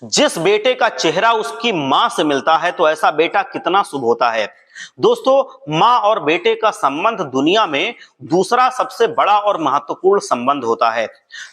जिस बेटे का चेहरा उसकी मां से मिलता है तो ऐसा बेटा कितना शुभ होता है। दोस्तों, मां और बेटे का संबंध दुनिया में दूसरा सबसे बड़ा और महत्वपूर्ण संबंध होता है।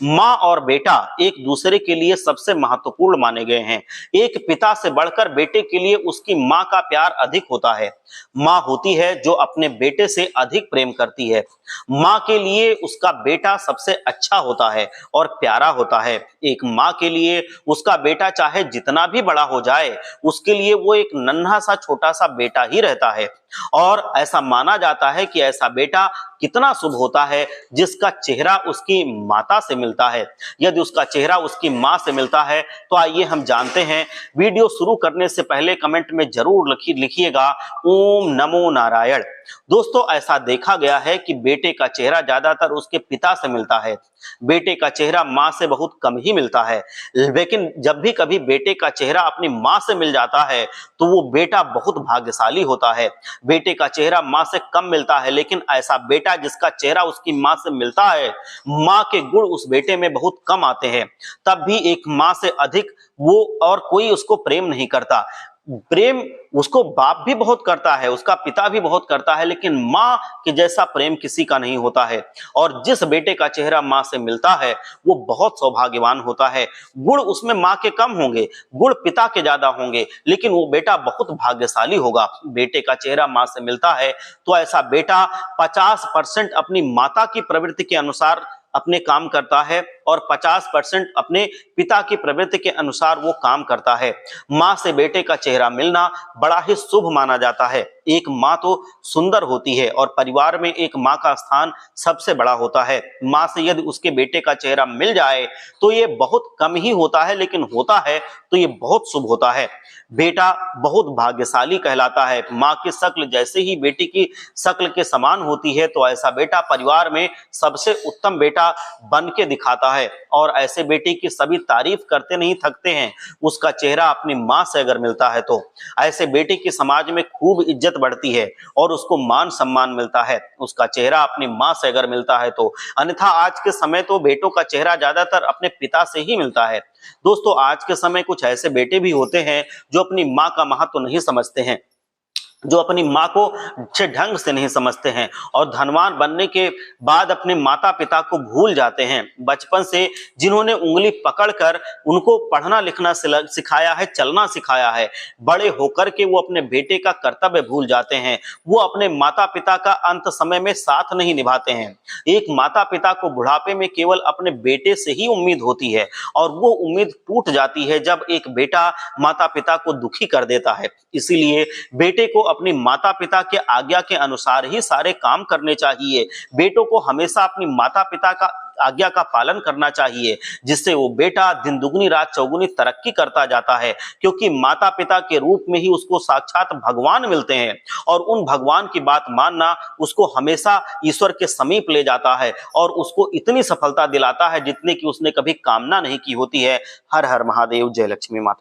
मां और बेटा एक दूसरे के लिए सबसे महत्वपूर्ण माने गए हैं। एक पिता से बढ़कर बेटे के लिए उसकी मां का प्यार अधिक होता है। मां होती है जो अपने बेटे से अधिक प्रेम करती है। मां के लिए उसका बेटा सबसे अच्छा होता है और प्यारा होता है। एक मां के लिए उसका बेटा चाहे जितना भी बड़ा हो जाए, उसके लिए वो एक नन्हा सा छोटा सा बेटा ही रहता है। और ऐसा माना जाता है कि ऐसा बेटा कितना शुभ होता है जिसका चेहरा उसकी माता से मिलता है। यदि उसका चेहरा उसकी मां से मिलता है तो आइए हम जानते हैं। वीडियो शुरू करने से पहले कमेंट में जरूर लिखिएगा ओम नमो नारायण। दोस्तों, ऐसा देखा गया है कि बेटे का चेहरा ज्यादातर उसके पिता से मिलता है। बेटे का चेहरा मां से बहुत कम ही मिलता है। लेकिन जब भी कभी बेटे का चेहरा अपनी मां से मिल जाता है तो वो बेटा बहुत भाग्यशाली होता है। बेटे का चेहरा मां से कम मिलता है, लेकिन ऐसा बेटा जिसका चेहरा उसकी मां से मिलता है, मां के गुण उस बेटे में बहुत कम आते हैं। तब भी एक मां से अधिक वो और कोई उसको प्रेम नहीं करता। प्रेम उसको बाप भी बहुत करता है, उसका पिता भी बहुत करता है, लेकिन मां के जैसा प्रेम किसी का नहीं होता है। और जिस बेटे का चेहरा मां से मिलता है वो बहुत सौभाग्यवान होता है। गुण उसमें मां के कम होंगे, गुण पिता के ज्यादा होंगे, लेकिन वो बेटा बहुत भाग्यशाली होगा। बेटे का चेहरा मां से मिलता है तो ऐसा बेटा 50% अपनी माता की प्रवृत्ति के अनुसार अपने काम करता है और 50% अपने पिता की प्रवृत्ति के अनुसार वो काम करता है। मां से बेटे का चेहरा मिलना बड़ा ही शुभ माना जाता है। एक मां तो सुंदर होती है और परिवार में एक मां का स्थान सबसे बड़ा होता है। मां से यदि उसके बेटे का चेहरा मिल जाए तो ये बहुत कम ही होता है, लेकिन होता है तो ये बहुत शुभ होता है। बेटा बहुत भाग्यशाली कहलाता है। मां की शक्ल जैसे ही बेटी की शक्ल के समान होती है तो ऐसा बेटा परिवार में सबसे उत्तम बेटा बन के दिखाता है। और ऐसे बेटे की सभी तारीफ करते नहीं थकते हैं। उसका चेहरा अपनी मां से अगर मिलता है तो ऐसे बेटे की समाज में खूब इज्जत बढ़ती है और उसको मान सम्मान मिलता है। उसका चेहरा अपनी मां से अगर मिलता है तो। अन्यथा आज के समय तो बेटों का चेहरा ज्यादातर अपने पिता से ही मिलता है। दोस्तों, आज के समय कुछ ऐसे बेटे भी होते हैं जो अपनी मां का महत्व नहीं समझते हैं, जो अपनी मां को अच्छे ढंग से नहीं समझते हैं और धनवान बनने के बाद अपने माता पिता को भूल जाते हैं। बचपन से जिन्होंने उंगली पकड़कर उनको पढ़ना लिखना सिखाया है, चलना सिखाया है, बड़े होकर के वो अपने बेटे का कर्तव्य भूल जाते हैं। वो अपने माता पिता का अंत समय में साथ नहीं निभाते हैं। एक माता पिता को बुढ़ापे में केवल अपने बेटे से ही उम्मीद होती है और वो उम्मीद टूट जाती है जब एक बेटा माता पिता को दुखी कर देता है। इसीलिए बेटे को अपनी माता पिता के आज्ञा के अनुसार ही सारे काम करने चाहिए। बेटों को हमेशा अपनी माता पिता का आज्ञा का पालन करना चाहिए, जिससे वो बेटा दिन दुगनी रात चौगुनी तरक्की करता जाता है। क्योंकि माता पिता के रूप में ही उसको साक्षात भगवान मिलते हैं और उन भगवान की बात मानना उसको हमेशा ईश्वर के समीप ले जाता है और उसको इतनी सफलता दिलाता है जितने की उसने कभी कामना नहीं की होती है। हर हर महादेव, जय लक्ष्मी माता।